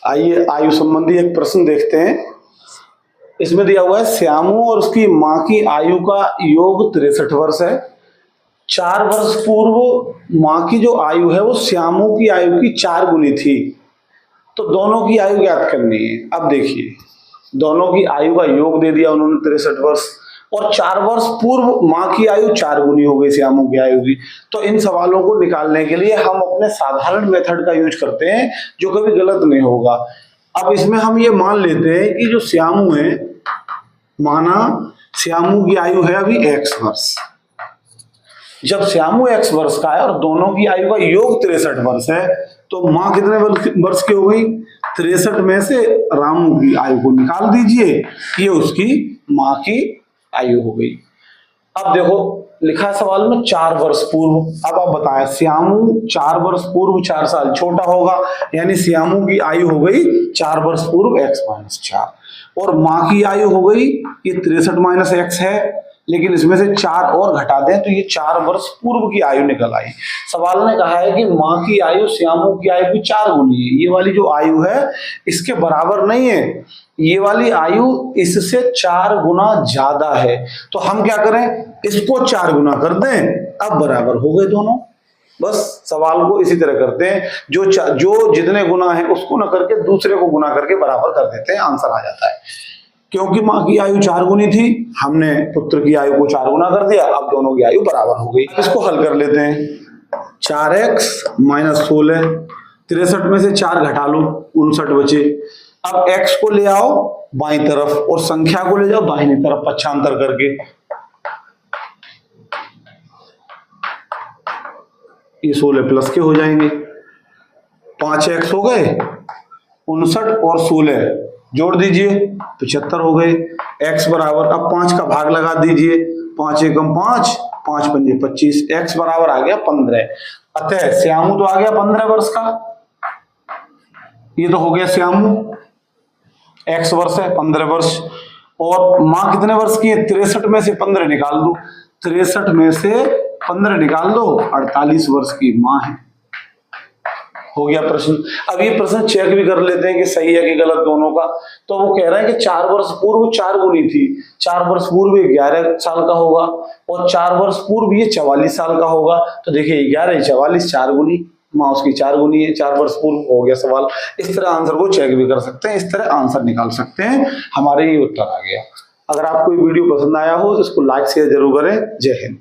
आइए आयु संबंधी एक प्रश्न देखते हैं। इसमें दिया हुआ है श्यामू और उसकी माँ की आयु का योग 63 वर्ष है। 4 वर्ष पूर्व माँ की जो आयु है वो श्यामू की आयु की 4 गुनी थी, तो दोनों की आयु ज्ञात करनी है। अब देखिए, दोनों की आयु का योग दे दिया उन्होंने 63 वर्ष, और 4 वर्ष पूर्व माँ की आयु 4 गुनी हो गई श्यामू की आयु की। तो इन सवालों को निकालने के लिए हम अपने साधारण मेथड का यूज करते हैं, जो कभी गलत नहीं होगा। अब इसमें हम ये मान लेते हैं कि जो श्यामू है, माना श्यामू की आयु है अभी x वर्ष। जब श्यामू x वर्ष का है और दोनों की आयु का योग 63 वर्ष है, तो माँ कितने वर्ष की हो गई? 63 में से रामू की आयु को निकाल दीजिए, ये उसकी माँ की आयु हो गई। अब देखो लिखा सवाल में 4 वर्ष पूर्व। अब आप बताएं, श्यामू 4 वर्ष पूर्व 4 साल छोटा होगा, यानी श्यामू की आयु हो गई 4 वर्ष पूर्व x-4, और माँ की आयु हो गई ये 63 - x है, लेकिन इसमें से 4 और घटा दें तो ये 4 वर्ष पूर्व की आयु निकल आई। सवाल ने कहा है कि माँ की आयु श्यामू की आयु की 4 गुनी है। ये वाली जो आयु है इसके बराबर नहीं है, ये वाली आयु इससे 4 गुना ज्यादा है। तो हम क्या करें, इसको 4 गुना कर दें, अब बराबर हो गए दोनों। बस सवाल को इसी तरह करते हैं, जो जितने गुना है उसको न करके दूसरे को गुना करके बराबर कर देते हैं, आंसर आ जाता है। क्योंकि माँ की आयु 4 गुनी थी, हमने पुत्र की आयु को 4 गुना कर दिया, अब दोनों की आयु बराबर हो गई। इसको हल कर लेते हैं। 4x - 16, 63 में से 4 घटा लो, 59 बचे। अब x को ले आओ बाईं तरफ और संख्या को ले जाओ दाहिनी तरफ पक्षांतर करके। ये 16 प्लस के हो जाएंगे, 5x हो गए, 59 और 16 जोड़ दीजिए 75 हो गए। x बराबर, अब 5 का भाग लगा दीजिए, 5 एकम 5, 5 पंजे 25, x बराबर आ गया 15। अतः श्यामू तो आ गया 15 वर्ष का, ये तो हो गया श्यामू, x वर्ष है 15 वर्ष, और माँ कितने वर्ष की है? 63 में से 15 निकाल दो, 63 में से 15 निकाल दो, 48 वर्ष की माँ है। हो गया प्रश्न। अब ये प्रश्न चेक भी कर लेते हैं कि सही है कि गलत दोनों का। तो वो कह रहे हैं कि 4 वर्ष पूर्व 4 गुनी थी, 4 वर्ष पूर्व 11 साल का होगा, और 4 वर्ष पूर्व ये 44 साल का होगा। तो देखिए 11 44 4 गुनी, माँ उसकी 4 गुनी है, 4 वर्ष पूर्व हो गया सवाल। इस तरह आंसर को चेक भी कर सकते हैं, इस तरह आंसर निकाल सकते हैं। हमारे ये उत्तर आ गया। अगर आपको ये वीडियो पसंद आया हो तो इसको लाइक शेयर जरूर करें। जय हिंद।